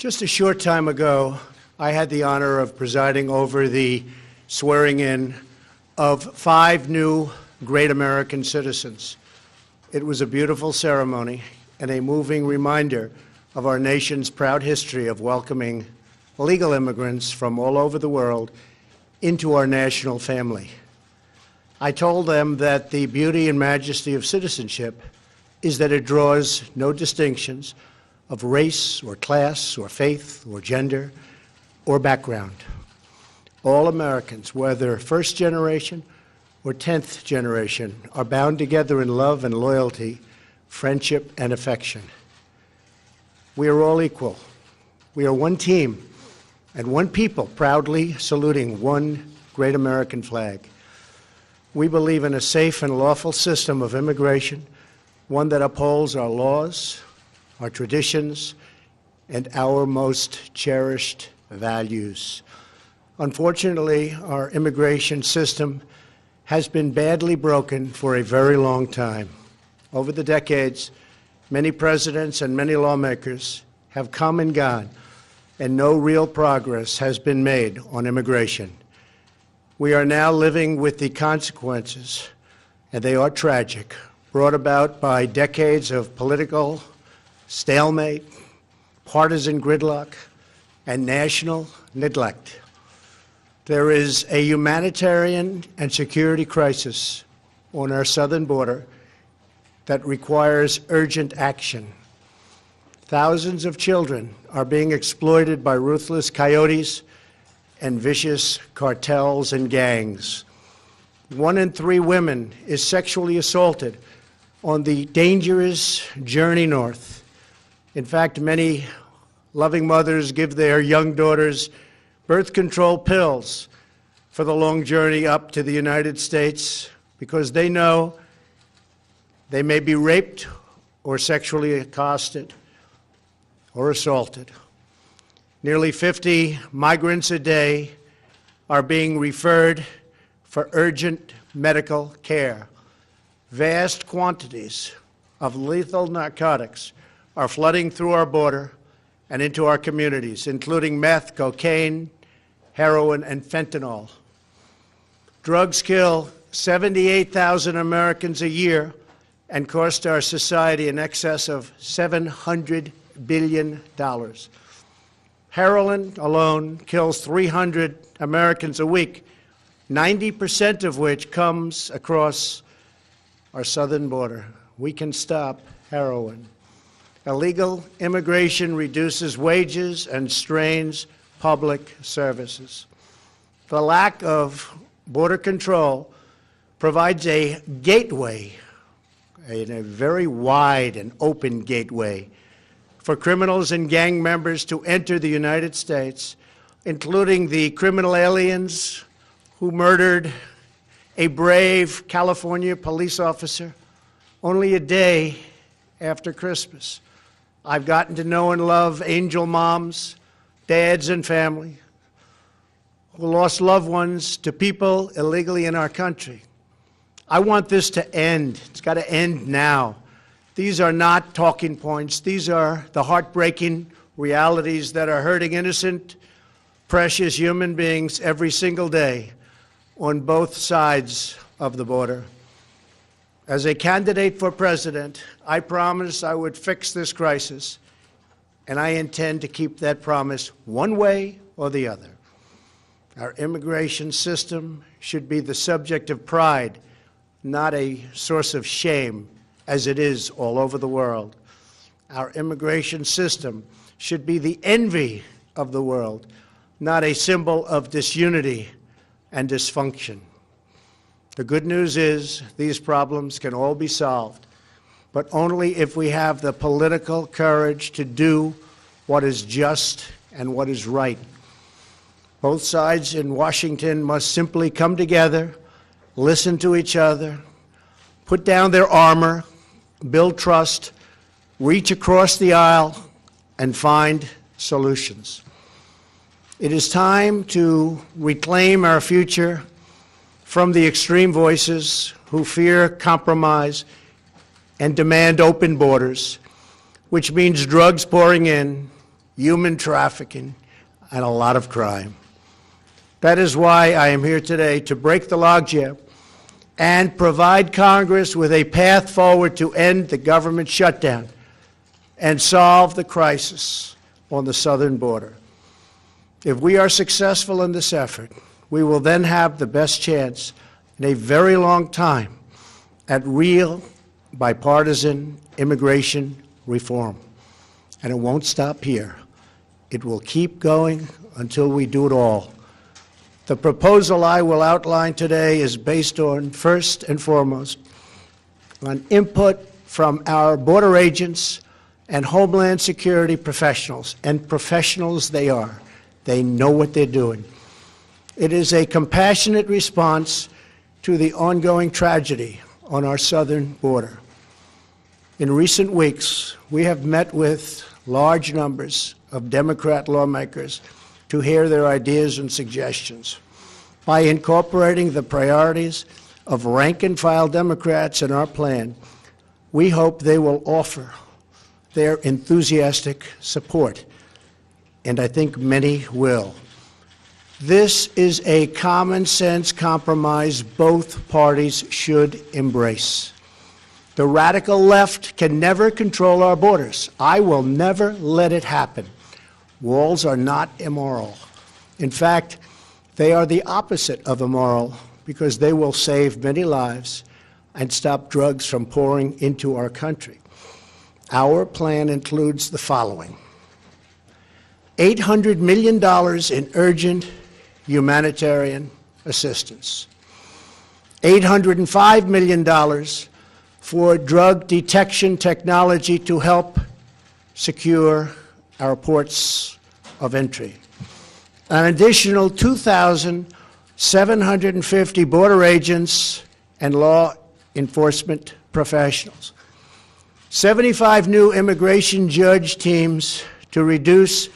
Just a short time ago, I had the honor of presiding over the swearing-in of 5 new great American citizens. It was a beautiful ceremony and a moving reminder of our nation's proud history of welcoming legal immigrants from all over the world into our national family. I told them that the beauty and majesty of citizenship is that it draws no distinctions of race or class or faith or gender or background. All Americans, whether first generation or 10th generation, are bound together in love and loyalty, friendship and affection. We are all equal. We are one team and one people proudly saluting one great American flag. We believe in a safe and lawful system of immigration, one that upholds our laws, our traditions, and our most cherished values. Unfortunately, our immigration system has been badly broken for a very long time. Over the decades, many presidents and many lawmakers have come and gone, and no real progress has been made on immigration. We are now living with the consequences, and they are tragic, brought about by decades of political stalemate, partisan gridlock, and national neglect. There is a humanitarian and security crisis on our southern border that requires urgent action. Thousands of children are being exploited by ruthless coyotes and vicious cartels and gangs. 1 in 3 women is sexually assaulted on the dangerous journey north. In fact, many loving mothers give their young daughters birth control pills for the long journey up to the United States because they know they may be raped or sexually accosted or assaulted. Nearly 50 migrants a day are being referred for urgent medical care. Vast quantities of lethal narcotics are flooding through our border and into our communities, including meth, cocaine, heroin, and fentanyl. Drugs kill 78,000 Americans a year and cost our society in excess of $700 billion. Heroin alone kills 300 Americans a week, 90% of which comes across our southern border. We can stop heroin. Illegal immigration reduces wages and strains public services. The lack of border control provides a gateway, a very wide and open gateway, for criminals and gang members to enter the United States, including the criminal aliens who murdered a brave California police officer only a day after Christmas. I've gotten to know and love angel moms, dads, and family who lost loved ones to people illegally in our country. I want this to end. It's got to end now. These are not talking points. These are the heartbreaking realities that are hurting innocent, precious human beings every single day on both sides of the border. As a candidate for president, I promised I would fix this crisis, and I intend to keep that promise one way or the other. Our immigration system should be the subject of pride, not a source of shame, as it is all over the world. Our immigration system should be the envy of the world, not a symbol of disunity and dysfunction. The good news is these problems can all be solved, but only if we have the political courage to do what is just and what is right. Both sides in Washington must simply come together, listen to each other, put down their armor, build trust, reach across the aisle, and find solutions. It is time to reclaim our future from the extreme voices who fear compromise and demand open borders, which means drugs pouring in human trafficking, and a lot of crime. That is why I am here today to break the logjam and provide Congress with a path forward to end the government shutdown and solve the crisis on the southern border. If we are successful in this effort, we will then have the best chance in a very long time at real bipartisan immigration reform. And it won't stop here. It will keep going until we do it all. The proposal I will outline today is based on, first and foremost, on input from our border agents and Homeland Security professionals, and professionals they are. They know what they're doing. It is a compassionate response to the ongoing tragedy on our southern border. In recent weeks, we have met with large numbers of Democrat lawmakers to hear their ideas and suggestions. By incorporating the priorities of rank-and-file Democrats in our plan, we hope they will offer their enthusiastic support, and I think many will. This is a common-sense compromise both parties should embrace. The radical left can never control our borders. I will never let it happen. Walls are not immoral. In fact, they are the opposite of immoral because they will save many lives and stop drugs from pouring into our country. Our plan includes the following: $800 million in urgent humanitarian assistance, $805 million for drug detection technology to help secure our ports of entry, an additional 2,750 border agents and law enforcement professionals, 75 new immigration judge teams to reduce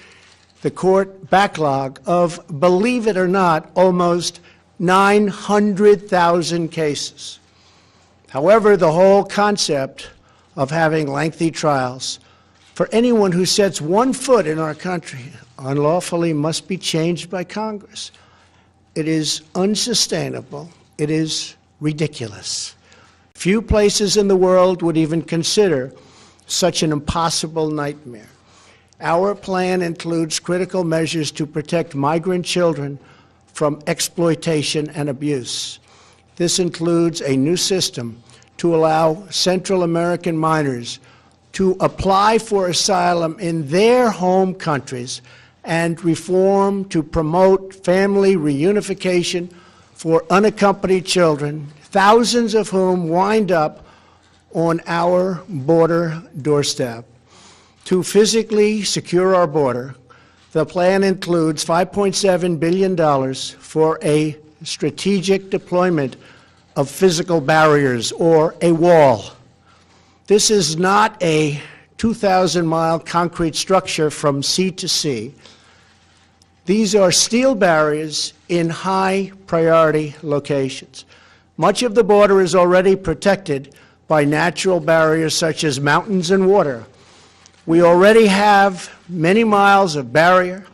the court backlog of, believe it or not, almost 900,000 cases. However, the whole concept of having lengthy trials for anyone who sets one foot in our country unlawfully must be changed by Congress. It is unsustainable. It is ridiculous. Few places in the world would even consider such an impossible nightmare. Our plan includes critical measures to protect migrant children from exploitation and abuse. This includes a new system to allow Central American minors to apply for asylum in their home countries and reform to promote family reunification for unaccompanied children, thousands of whom wind up on our border doorstep. To physically secure our border, the plan includes $5.7 billion for a strategic deployment of physical barriers, or a wall. This is not a 2,000-mile concrete structure from sea to sea. These are steel barriers in high-priority locations. Much of the border is already protected by natural barriers such as mountains and water. We already have many miles of barrier,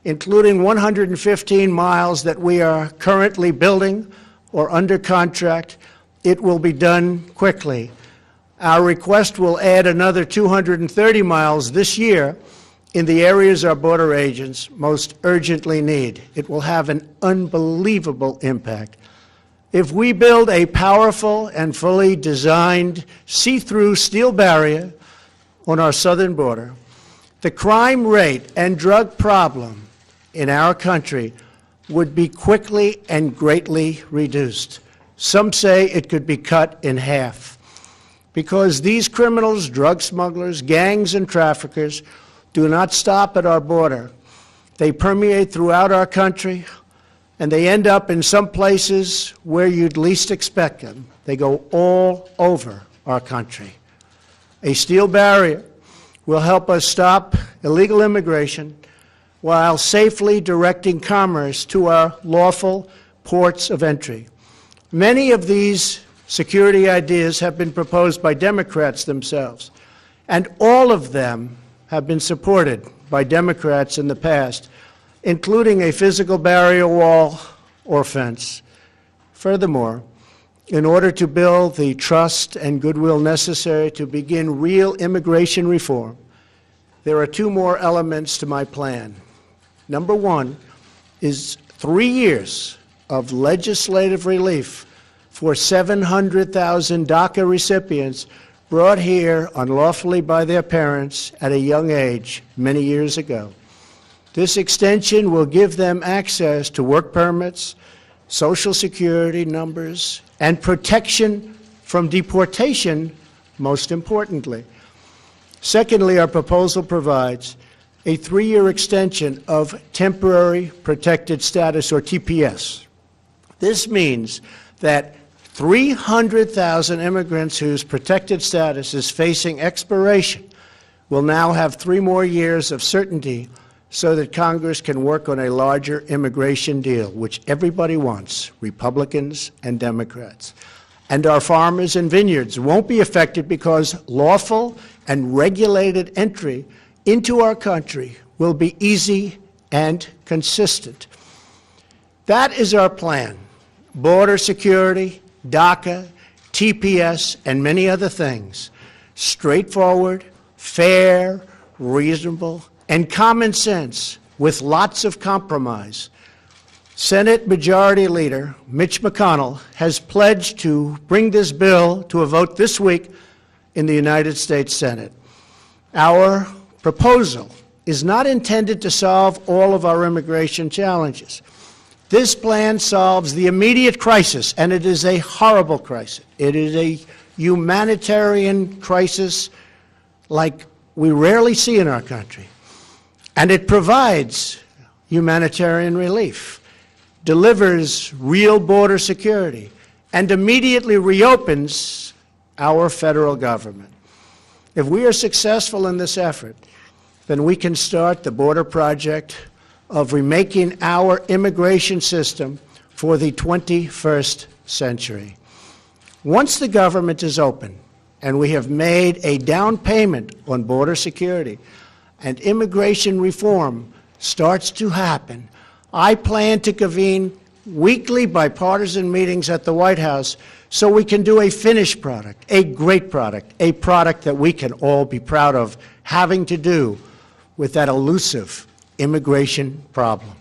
including 115 miles that we are currently building or under contract. It will be done quickly. Our request will add another 230 miles this year in the areas our border agents most urgently need. It will have an unbelievable impact. If we build a powerful and fully designed see-through steel barrier on our southern border, the crime rate and drug problem in our country would be quickly and greatly reduced. Some say it could be cut in half. Because these criminals, drug smugglers, gangs, and traffickers do not stop at our border. They permeate throughout our country, and they end up in some places where you'd least expect them. They go all over our country. A steel barrier will help us stop illegal immigration while safely directing commerce to our lawful ports of entry. Many of these security ideas have been proposed by Democrats themselves, and all of them have been supported by Democrats in the past, including a physical barrier wall or fence. Furthermore, in order to build the trust and goodwill necessary to begin real immigration reform, there are two more elements to my plan. Number one is 3 years of legislative relief for 700,000 DACA recipients brought here unlawfully by their parents at a young age many years ago. This extension will give them access to work permits, Social Security numbers, and protection from deportation, most importantly. Secondly, our proposal provides a 3-year extension of temporary protected status, or TPS. This means that 300,000 immigrants whose protected status is facing expiration will now have 3 more years of certainty so that Congress can work on a larger immigration deal, which everybody wants, Republicans and Democrats. And our farmers and vineyards won't be affected because lawful and regulated entry into our country will be easy and consistent. That is our plan. Border security, DACA, TPS, and many other things. Straightforward, fair, reasonable, and common sense with lots of compromise. Senate Majority Leader Mitch McConnell has pledged to bring this bill to a vote this week in the United States Senate. Our proposal is not intended to solve all of our immigration challenges. This plan solves the immediate crisis, and it is a horrible crisis. It is a humanitarian crisis like we rarely see in our country. And it provides humanitarian relief, delivers real border security, and immediately reopens our federal government. If we are successful in this effort, then we can start the border project of remaking our immigration system for the 21st century. Once the government is open and we have made a down payment on border security and immigration reform starts to happen, I plan to convene weekly bipartisan meetings at the White House so we can do a finished product, a great product, a product that we can all be proud of having to do with that elusive immigration problem.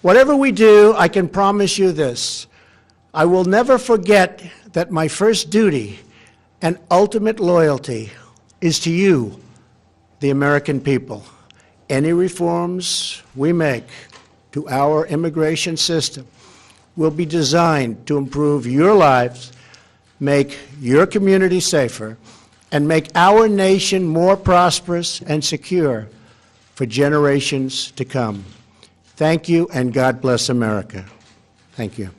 Whatever we do, I can promise you this: I will never forget that my first duty and ultimate loyalty is to you, the American people. Any reforms we make to our immigration system will be designed to improve your lives, make your community safer, and make our nation more prosperous and secure for generations to come. Thank you, and God bless America. Thank you.